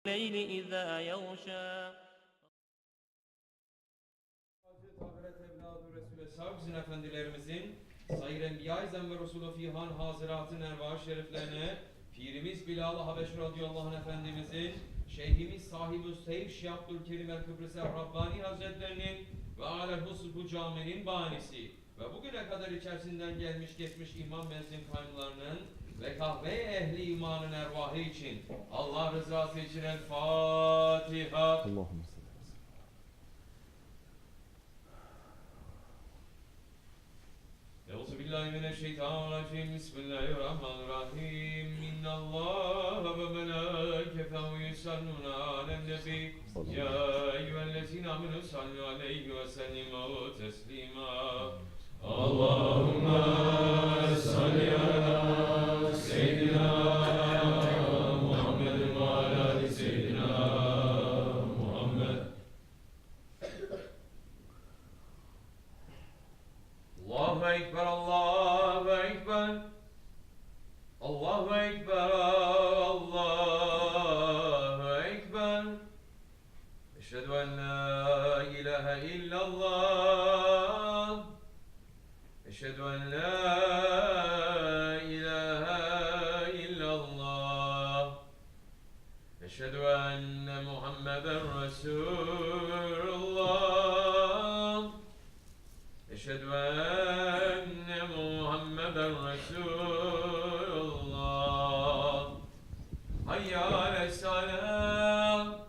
الليل إذا يغشى Ahiret evladı Resul-i Savcın Efendilerimizin Sayr Enbiya-i Zem ve Resulü Fihan Hazıratın Erva Şeriflerine Pirimiz Bilal-ı Habeş radıyallahu anh Efendimizin Şeyhimiz Sahibul Sayf Şeyh Abdulkerim el-Kibrisi Rabbani Hazretlerinin ve aleyhus bu caminin banisi ve bugüne kadar içerisinden gelmiş geçmiş imam mezun kaynlarının ve kahve ehli imanın ervahı için Allah rızası için El Fatiha. Allahümme salli. Euzubillahimineşşeytanirracim. Bismillahirrahmanirrahim. İnnallâhe ve melâiketehu yusallûne alen-nebi. Ya eyyühellezîne âmenû sallu aleyhi ve sellimu teslîmâ. Allahümme salli ala seyyidina Muhammedin ve ala ali seyyidina Muhammed. Allahu Ekber, Allahu Ekber. Allahu Ekber, Allahu Ekber. Eşhedü en la ilahe illallah. Eşhedü en la ilahe illallah. Eşhedü enne Muhammeden Resulullah. Eşhedü enne Muhammeden Resulullah. Hayya ale's-salâh.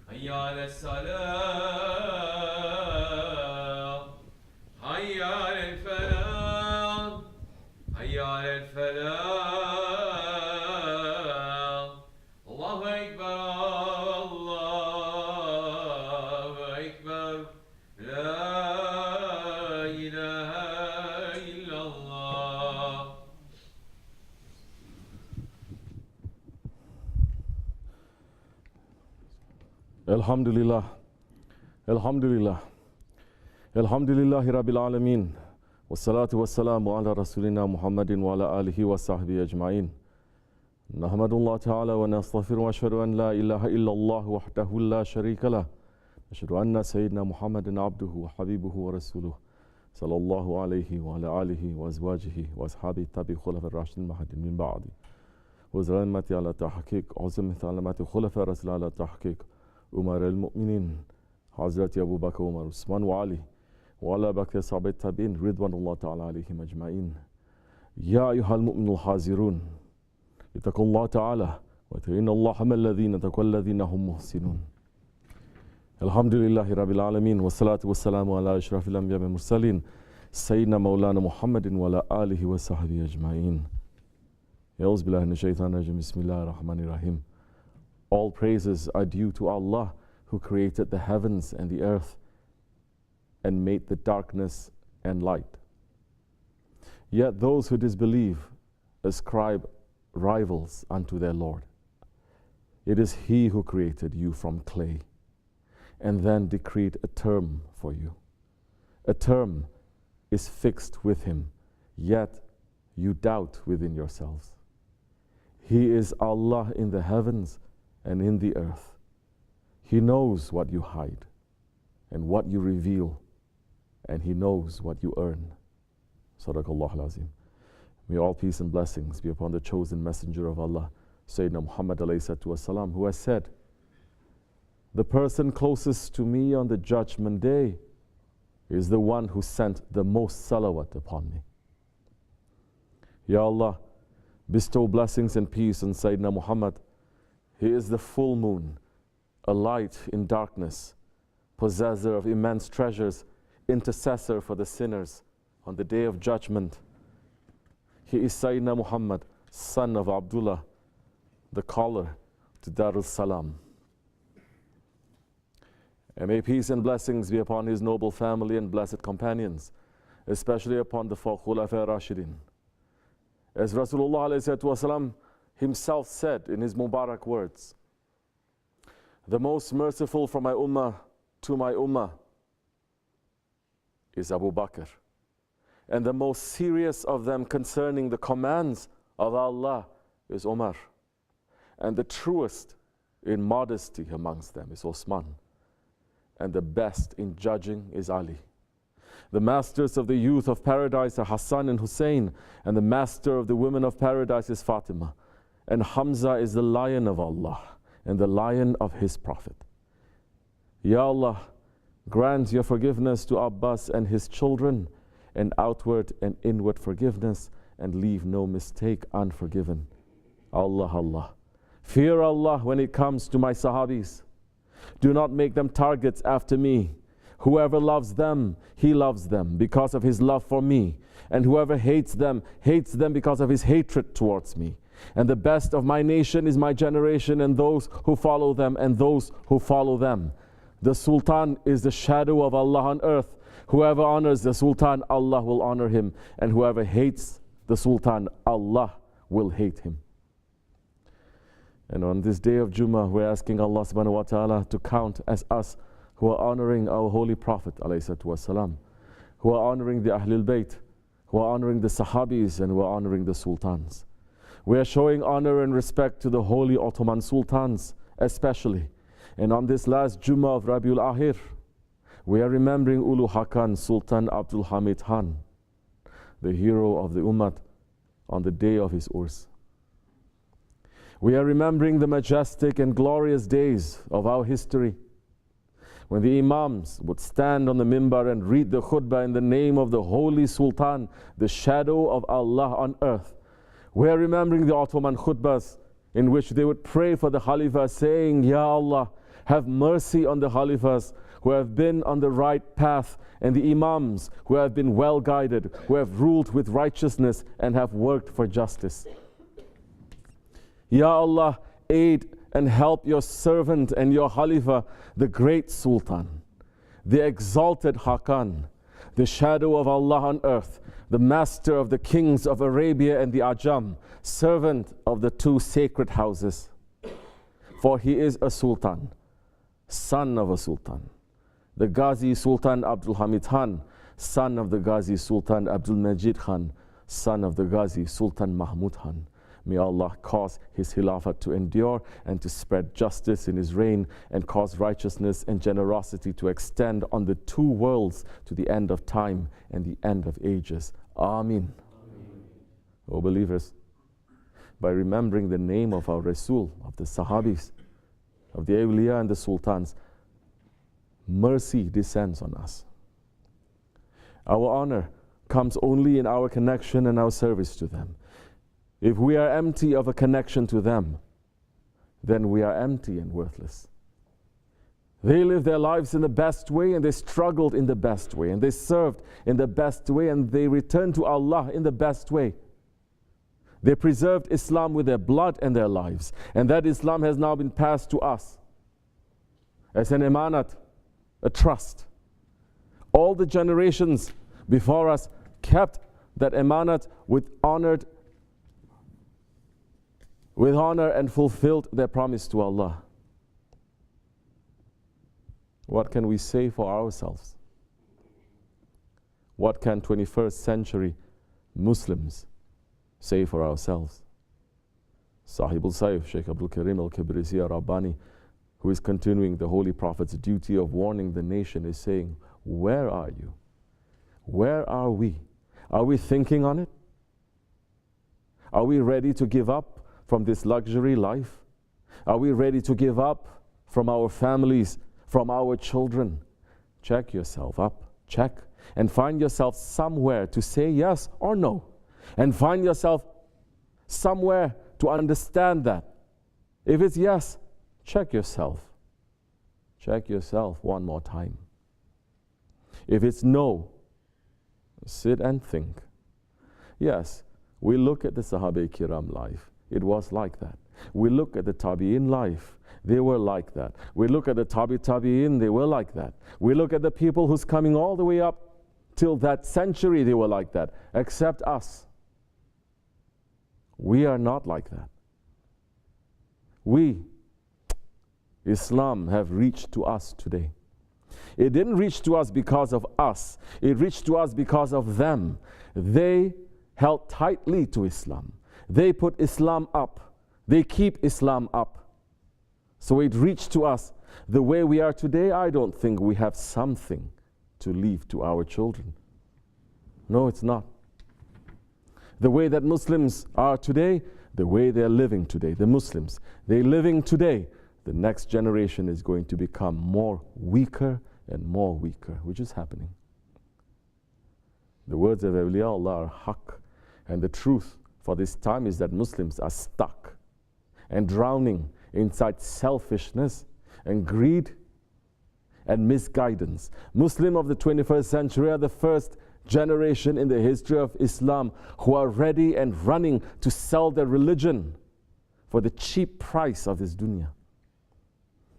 Hayya ale's-salâh. Hayya alel-felâh. Hayya alel-felâh. Allahu Ekber, Allahu Ekber. La ilahe illallah. Elhamdülillah. Elhamdülillah. Elhamdülillahi Rabbil alemin. Ve salatu ve selamu ala Resulina Muhammedin ve ala alihi ve sahbihi ecmain. Nahmedullah Teala ve nestağfiru ve eşhedü en la ilahe illallah vahdehu la şerike lah. Eşhedü enne seyyidina Muhammedin abduhu ve habibuhu ve resuluhu. Sallallahu aleyhi ve ala alihi ve ezvacihi ve ashabihi tabi khulafe raşidin mahadin min ba'di. Ve zalmeti ala tahkik, azimeti alameti khulafe rasul ala tahkik. Umar el-Mu'minin, Hazreti Ebu Bakr, Umar, Osman ve Ali. وعلى بقية صحابة التابعين رضوان الله تعالى عليهم أجمعين. يا أيها المؤمنون الحاذرون اتقوا الله تعالى واتقوا الله مع الذين اتقوا الذين هم محسنون. الحمد لله رب العالمين والصلاة والسلام على أشرف الأنبياء والمرسلين سيدنا مولانا محمد وعلى آله وصحبه أجمعين. أعوذ بالله من الشيطان الرجيم. بسم الله الرحمن الرحيم. All praises are due to Allah who created the heavens and the earth and made the darkness and light. Yet those who disbelieve ascribe rivals unto their Lord. It is He who created you from clay and then decreed a term for you. A term is fixed with Him, yet you doubt within yourselves. He is Allah in the heavens and in the earth. He knows what you hide and what you reveal, and He knows what you earn. Sadaqallahu al-Azim. May all peace and blessings be upon the chosen messenger of Allah, Sayyidina Muhammad alayhi salatu wasalam, who has said, the person closest to me on the judgment day is the one who sent the most salawat upon me. Ya Allah, bestow blessings and peace on Sayyidina Muhammad. He is the full moon, a light in darkness, possessor of immense treasures, intercessor for the sinners on the day of judgment. He is Sayyidina Muhammad, son of Abdullah, the caller to Darul Salam. And may peace and blessings be upon his noble family and blessed companions, especially upon the four Khulafa Rashidin. As Rasulullah ﷺ himself said in his Mubarak words, the most merciful from my ummah to my ummah is Abu Bakr, and the most serious of them concerning the commands of Allah is Umar, and the truest in modesty amongst them is Osman, and the best in judging is Ali. The masters of the youth of paradise are Hassan and Hussein, and the master of the women of paradise is Fatima. And Hamza is the lion of Allah, and the lion of His Prophet. Ya Allah, grant your forgiveness to Abbas and his children, and outward and inward forgiveness, and leave no mistake unforgiven. Allah, Allah. Fear Allah when it comes to my Sahabis. Do not make them targets after me. Whoever loves them, he loves them because of his love for me. And whoever hates them because of his hatred towards me. And the best of my nation is my generation, and those who follow them, and those who follow them. The Sultan is the shadow of Allah on earth. Whoever honors the Sultan, Allah will honor him. And whoever hates the Sultan, Allah will hate him. And on this day of Jummah, we're asking Allah subhanahu wa ta'ala to count as us who are honoring our Holy Prophet ﷺ, who are honoring the Ahlul Bayt, who are honoring the Sahabis, and who are honoring the Sultans. We are showing honor and respect to the holy Ottoman Sultans especially. And on this last Jummah of Rabi ül-Ahir, we are remembering Ulu Haqqan Sultan Abdulhamid Han, the hero of the Ummah, on the day of his Urs. We are remembering the majestic and glorious days of our history, when the Imams would stand on the mimbar and read the khutbah in the name of the Holy Sultan, the shadow of Allah on earth. We are remembering the Ottoman khutbahs in which they would pray for the Khalifa, saying, Ya Allah, have mercy on the Khalifas who have been on the right path, and the Imams who have been well guided, who have ruled with righteousness and have worked for justice. Ya Allah, aid and help your servant and your Khalifa, the great Sultan, the exalted Haqqan, the shadow of Allah on earth, the master of the kings of Arabia and the Ajam, servant of the two sacred houses. For he is a Sultan, son of a Sultan, the Ghazi Sultan Abdulhamid Khan, son of the Ghazi Sultan Abdul Majid Khan, son of the Ghazi Sultan Mahmud Khan. May Allah cause his Khilafat to endure and to spread justice in his reign, and cause righteousness and generosity to extend on the two worlds to the end of time and the end of ages. Ameen. O believers, by remembering the name of our Rasul, of the Sahabis, of the Awliya and the Sultans, mercy descends on us. Our honor comes only in our connection and our service to them. If we are empty of a connection to them, then we are empty and worthless. They lived their lives in the best way, and they struggled in the best way, and they served in the best way, and they returned to Allah in the best way. They preserved Islam with their blood and their lives, and that Islam has now been passed to us as an emanat, a trust. All the generations before us kept that emanat with honor and fulfilled their promise to Allah. What can we say for ourselves? What can 21st century Muslims say for ourselves? Sahibul Sayf, Sheikh Abdulkerim al-Kibrisi al-Rabbani, who is continuing the Holy Prophet's duty of warning the nation, is saying, where are you? Where are we? Are we thinking on it? Are we ready to give up from this luxury life? Are we ready to give up from our families, from our children? Check yourself up, check, and find yourself somewhere to say yes or no, and find yourself somewhere to understand that. If it's yes, check yourself. Check yourself one more time. If it's no, sit and think. Yes, we look at the Sahaba Kiram life. It was like that. We look at the Tabi'in life. They were like that. We look at the Tabi'in, they were like that. We look at the people who's coming all the way up till that century, they were like that. Except us. We are not like that. We, Islam, have reached to us today. It didn't reach to us because of us. It reached to us because of them. They held tightly to Islam. They put Islam up. They keep Islam up. So it reached to us. The way we are today, I don't think we have something to leave to our children. No, it's not. The way that Muslims are today, the way they're living today, the Muslims, they're living today, the next generation is going to become more weaker and more weaker, which is happening. The words of Awliya Allah are haqq, and the truth for this time is that Muslims are stuck and drowning inside selfishness and greed and misguidance. Muslims of the 21st century are the first generation in the history of Islam who are ready and running to sell their religion for the cheap price of this dunya.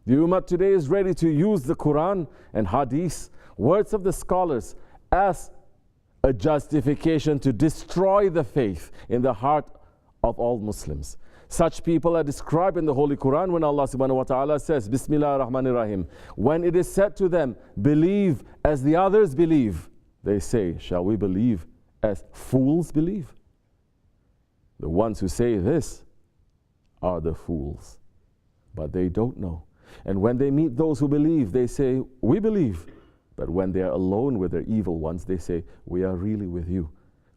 The Ummah today is ready to use the Quran and Hadith, words of the scholars, as a justification to destroy the faith in the heart of all Muslims. Such people are described in the Holy Quran when Allah subhanahu wa ta'ala says, Bismillah ar-Rahman ar-Rahim. When it is said to them, believe as the others believe, they say, shall we believe as fools believe? The ones who say this are the fools, but they don't know. And when they meet those who believe, they say, we believe. But when they are alone with their evil ones, they say, we are really with you.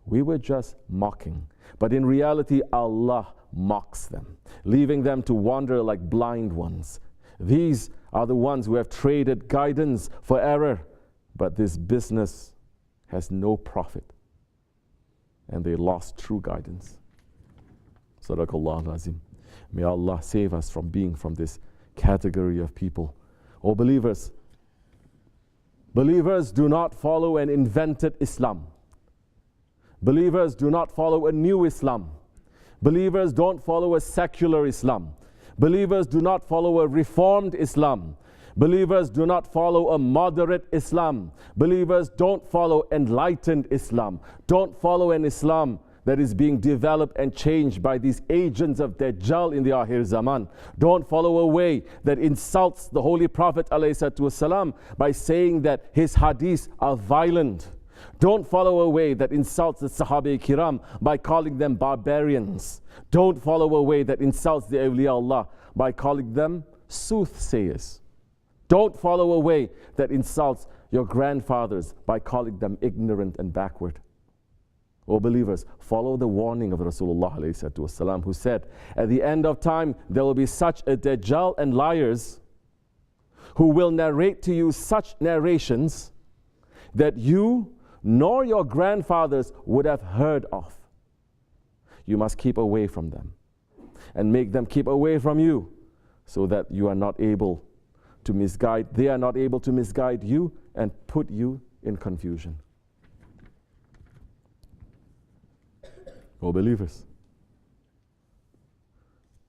We were just mocking. But in reality, Allah mocks them, leaving them to wander like blind ones. These are the ones who have traded guidance for error. But this business has no profit. And they lost true guidance. Sadaqallah al-Azim. May Allah save us from being from this category of people. O believers, believers do not follow an invented Islam. Believers do not follow a new Islam. Believers don't follow a secular Islam. Believers do not follow a reformed Islam. Believers do not follow a moderate Islam. Believers don't follow enlightened Islam. Don't follow an Islam that is being developed and changed by these agents of Dajjal in the Ahir Zaman. Don't follow a way that insults the Holy Prophet ﷺ by saying that his hadiths are violent. Don't follow a way that insults the Sahaba Kiram by calling them barbarians. Don't follow a way that insults the Awliya Allah by calling them soothsayers. Don't follow a way that insults your grandfathers by calling them ignorant and backward. O believers, follow the warning of Rasulullah ﷺ, who said, at the end of time, there will be such a Dajjal and liars who will narrate to you such narrations that you nor your grandfathers would have heard of. You must keep away from them and make them keep away from you so that you are not able to misguide, they are not able to misguide you and put you in confusion. O believers,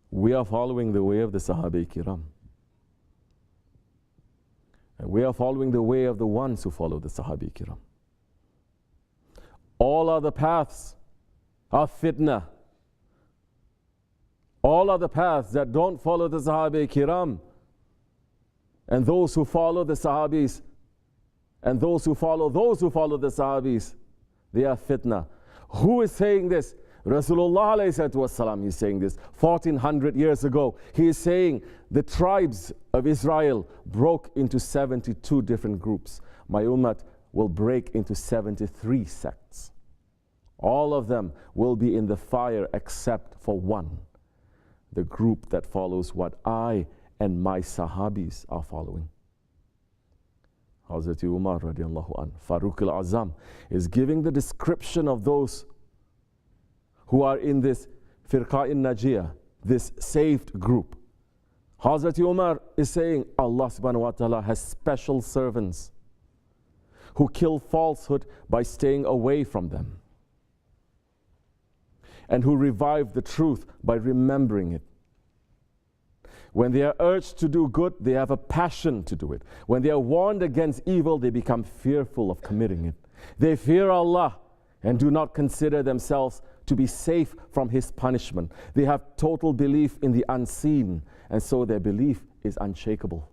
we are following the way of the Sahaba Kiram. And we are following the way of the ones who follow the Sahaba Kiram. All other paths are fitna. All other paths that don't follow the Sahaba Kiram and those who follow the Sahabis and those who follow the Sahabis, they are fitna. Who is saying this? Rasulullah ﷺ is saying this 1400 years ago. He is saying the tribes of Israel broke into 72 different groups. My ummah will break into 73 sects. All of them will be in the fire except for one, the group that follows what I and my Sahabis are following. Hazrat Umar radiallahu anh, Farooq al-Azam, is giving the description of those who are in this Firqa-in Najiyah, this saved group. Hazrat Umar is saying Allah subhanahu wa ta'ala has special servants who kill falsehood by staying away from them, and who revive the truth by remembering it. When they are urged to do good, they have a passion to do it. When they are warned against evil, they become fearful of committing it. They fear Allah and do not consider themselves to be safe from His punishment. They have total belief in the unseen, and so their belief is unshakable.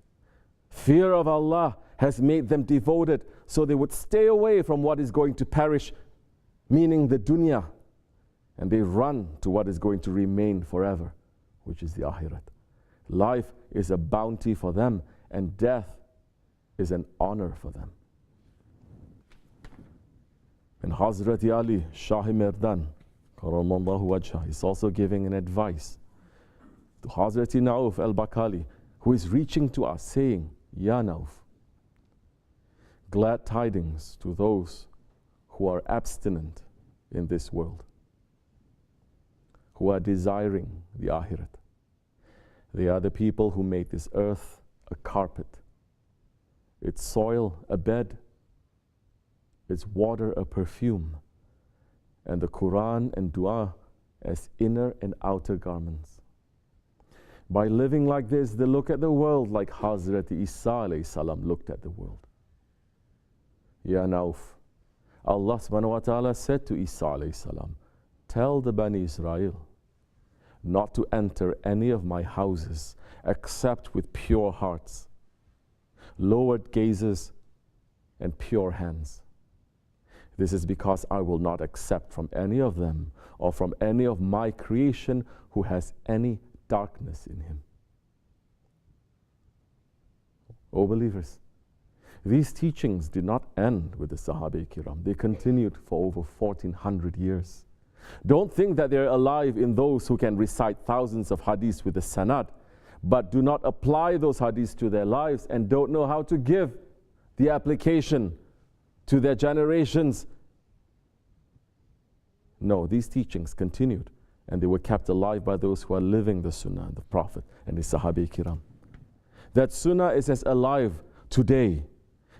Fear of Allah has made them devoted, so they would stay away from what is going to perish, meaning the dunya, and they run to what is going to remain forever, which is the Ahiret. Life is a bounty for them, and death is an honor for them. And Hazrat Ali Shahi Merdan, Karamallahu Wajha, is also giving an advice to Hazrat Nauf al-Bakali, who is reaching to us saying, Ya Nauf, glad tidings to those who are abstinent in this world, who are desiring the Ahiret. They are the people who made this earth a carpet, its soil a bed, its water a perfume, and the Quran and Dua as inner and outer garments. By living like this, they look at the world like Hazrat Isa alayhi salam looked at the world. Ya Nauf, Allah subhanahu wa ta'ala said to Isa alayhi salam, tell the Bani Israel not to enter any of my houses except with pure hearts, lowered gazes, and pure hands. This is because I will not accept from any of them or from any of my creation who has any darkness in him. O believers, these teachings did not end with the Sahaba Kiram. They continued for over 1400 years. Don't think that they're alive in those who can recite thousands of hadiths with the sanad, but do not apply those hadiths to their lives and don't know how to give the application to their generations. No, these teachings continued, and they were kept alive by those who are living the Sunnah, the Prophet and the Sahaba Kiram. That Sunnah is as alive today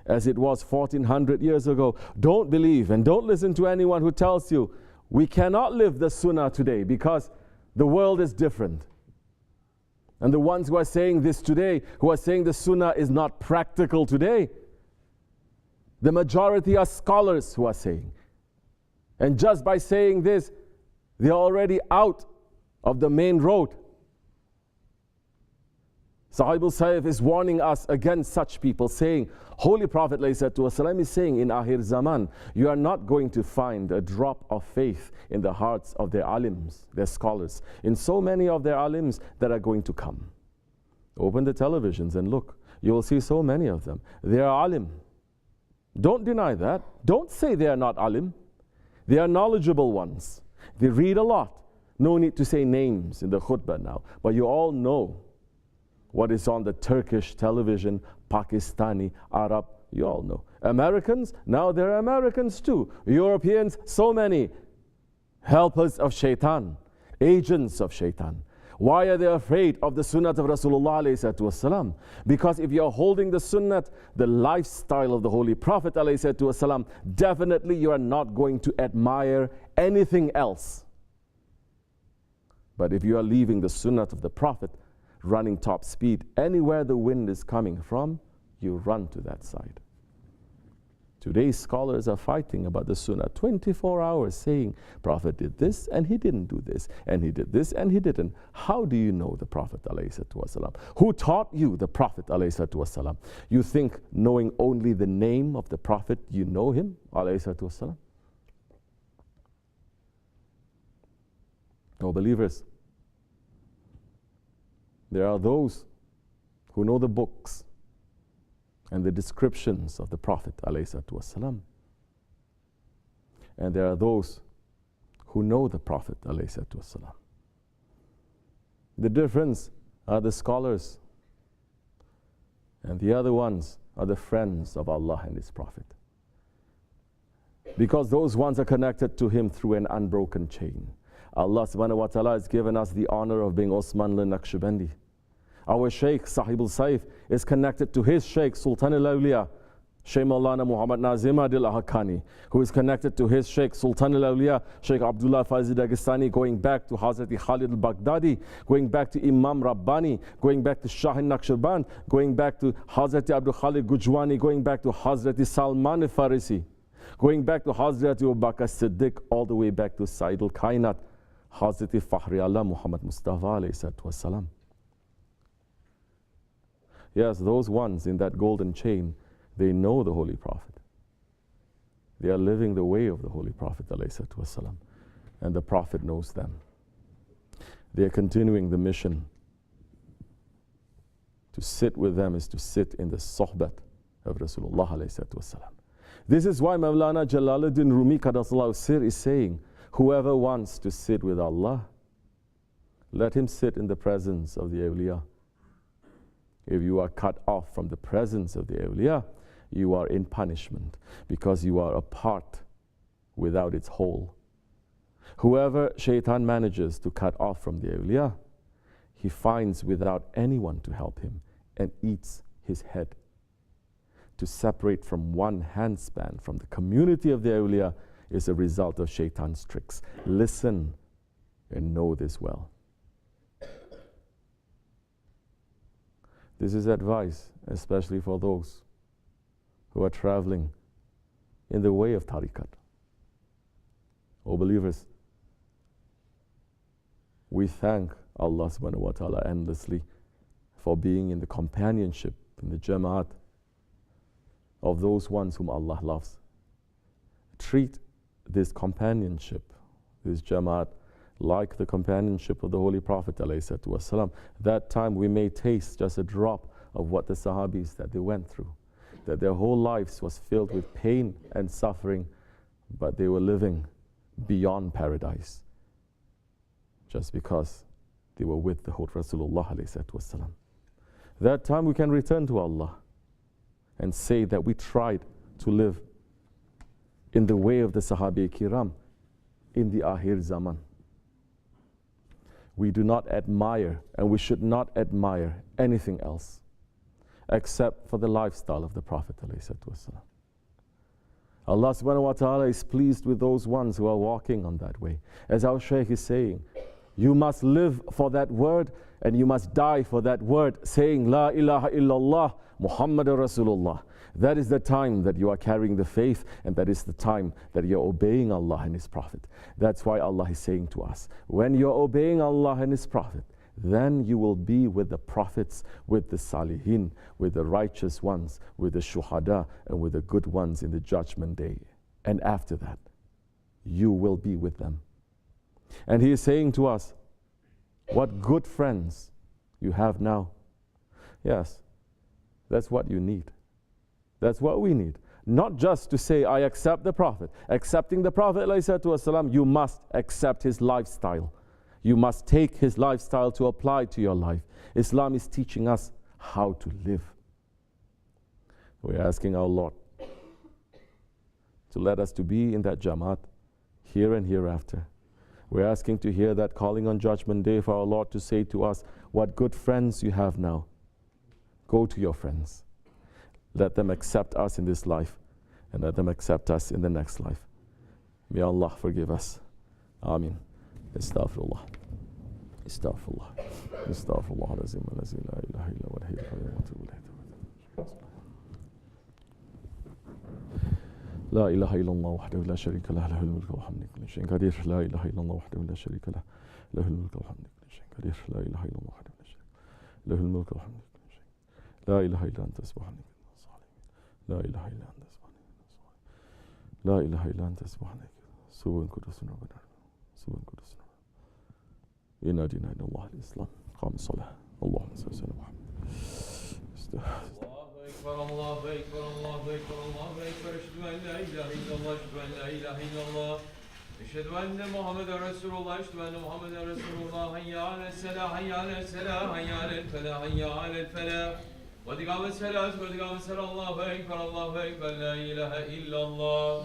as it was 1400 years ago. Don't believe and don't listen to anyone who tells you we cannot live the Sunnah today because the world is different. And the ones who are saying this today, who are saying the Sunnah is not practical today, the majority are scholars who are saying. And just by saying this, they are already out of the main road. Sahibul Sayf is warning us against such people, saying, Holy Prophet ﷺ is saying in Ahir Zaman, you are not going to find a drop of faith in the hearts of their alims, their scholars, in so many of their alims that are going to come. Open the televisions and look. You will see so many of them. They are alim. Don't deny that. Don't say they are not alim. They are knowledgeable ones. They read a lot. No need to say names in the khutbah now, but you all know what is on the Turkish television, Pakistani, Arab, you all know. Americans, now there are Americans too. Europeans, so many. Helpers of shaitan, agents of shaitan. Why are they afraid of the sunnah of Rasulullah ﷺ? Because if you are holding the sunnah, the lifestyle of the Holy Prophet ﷺ, definitely you are not going to admire anything else. But if you are leaving the sunnah of the Prophet, running top speed, anywhere the wind is coming from, you run to that side. Today's scholars are fighting about the Sunnah 24 hours, saying, Prophet did this and he didn't do this, and he did this and he didn't. How do you know the Prophet ﷺ? Who taught you the Prophet ﷺ? You think knowing only the name of the Prophet, you know him ﷺ? Oh believers, there are those who know the books and the descriptions of the Prophet ﷺ. And there are those who know the Prophet ﷺ. The difference are the scholars, and the other ones are the friends of Allah and His Prophet. Because those ones are connected to Him through an unbroken chain. Allah subhanahu wa ta'ala has given us the honor of being OSMANLI Naksibendi. Our Shaykh Sahibul Sayf is connected to his Shaykh Sultan al-Awliya, Shaykh Maulana Muhammad Nazim Adil Hakkani, who is connected to his Shaykh Sultan al-Awliya, Shaykh Abdullah Faizi Dagestani, going back to Hazrat Khalid al-Baghdadi, going back to Imam Rabbani, going back to Shahin Naqshband, going back to Hazrat Abdul Khalid Gujwani, going back to Hazrat Salman al-Farisi, going back to Hazrat Abu Bakr Siddiq, all the way back to Sayyid al-Kainat, Hazrat Fakhri Allah Muhammad Mustafa alayhi wasalam. Yes, those ones in that golden chain, they know the Holy Prophet. They are living the way of the Holy Prophet ﷺ, and the Prophet knows them. They are continuing the mission To sit with them is to sit in the sohbat of Rasulullah alayhi salatu wasalam. This is why Mawlana Jalaluddin Rumi Qaddasallahu Sir is saying, whoever wants to sit with Allah, let him sit in the presence of the awliya. If you are cut off from the presence of the awliya, you are in punishment because you are a part without its whole. Whoever shaitan manages to cut off from the awliya, he finds without anyone to help him and eats his head. To separate from one handspan from the community of the awliya is a result of shaitan's tricks. Listen and know this well. This is advice, especially for those who are traveling in the way of tariqat. O believers, we thank Allah subhanahu wa ta'ala endlessly for being in the companionship, in the jama'at of those ones whom Allah loves. Treat this companionship, this jama'at, like the companionship of the Holy Prophet ﷺ. That time we may taste just a drop of what the Sahabis that they went through, that their whole lives was filled with pain and suffering, but they were living beyond paradise just because they were with the Holy Rasulullah ﷺ. That time we can return to Allah and say that we tried to live in the way of the Sahabi Kiram in the Ahir Zaman. We do not admire, and we should not admire anything else except for the lifestyle of the Prophet ﷺ. Allah subhanahu wa ta'ala is pleased with those ones who are walking on that way. As our Shaykh is saying, you must live for that word and you must die for that word, saying La ilaha illallah Muhammadur Rasulullah. That is the time that you are carrying the faith, and that is the time that you're obeying Allah and His Prophet. That's why Allah is saying to us, when you're obeying Allah and His Prophet, then you will be with the prophets, with the salihin, with the righteous ones, with the shuhada, and with the good ones in the judgment day. And after that, you will be with them. And He is saying to us, what good friends you have now. Yes, that's what you need. That's what we need. Not just to say, I accept the Prophet. Accepting the Prophet, ﷺ, you must accept his lifestyle. You must take his lifestyle to apply to your life. Islam is teaching us how to live. We're asking our Lord to let us to be in that Jamaat here and hereafter. We're asking to hear that calling on Judgment Day for our Lord to say to us, what good friends you have now. Go to your friends. Let them accept us in this life, and let them accept us in the next life. May Allah forgive us. Ameen. Astaghfirullah. Astaghfirullah. Astaghfirullah. La ilaha illa wa al-hayyul qayyum wa atubu ilayhi. لا إله إلا الله وحده لا شريك له له الملك والحمد لله كل شيء قدير لا إله إلا الله وحده لا شريك له له الملك والحمد لله كل شيء قدير لا إله إلا الله وحده لا شريك له الملك والحمد لله كل شيء لا إله إلا أنت سبحانك لا إله إلا أنت سبحانك لا إله إلا أنت سبحانك سبحان قدوس ربنا سبحان قدوس ربنا إنا دينا إلى الله الإسلام قام الصلاة اللهم صل على محمد الله أكبر الله أكبر الله أكبر أشهد أن لا إله إلا الله أشهد أن لا إله إلا الله أشهد أن محمدا رسول الله أشهد أن محمدا رسول الله حي على الصلاة حي على الصلاة حي على الفلاح حي على الفلاح قد قام الصلاة قد قام الصلاة الله أكبر لا إله إلا الله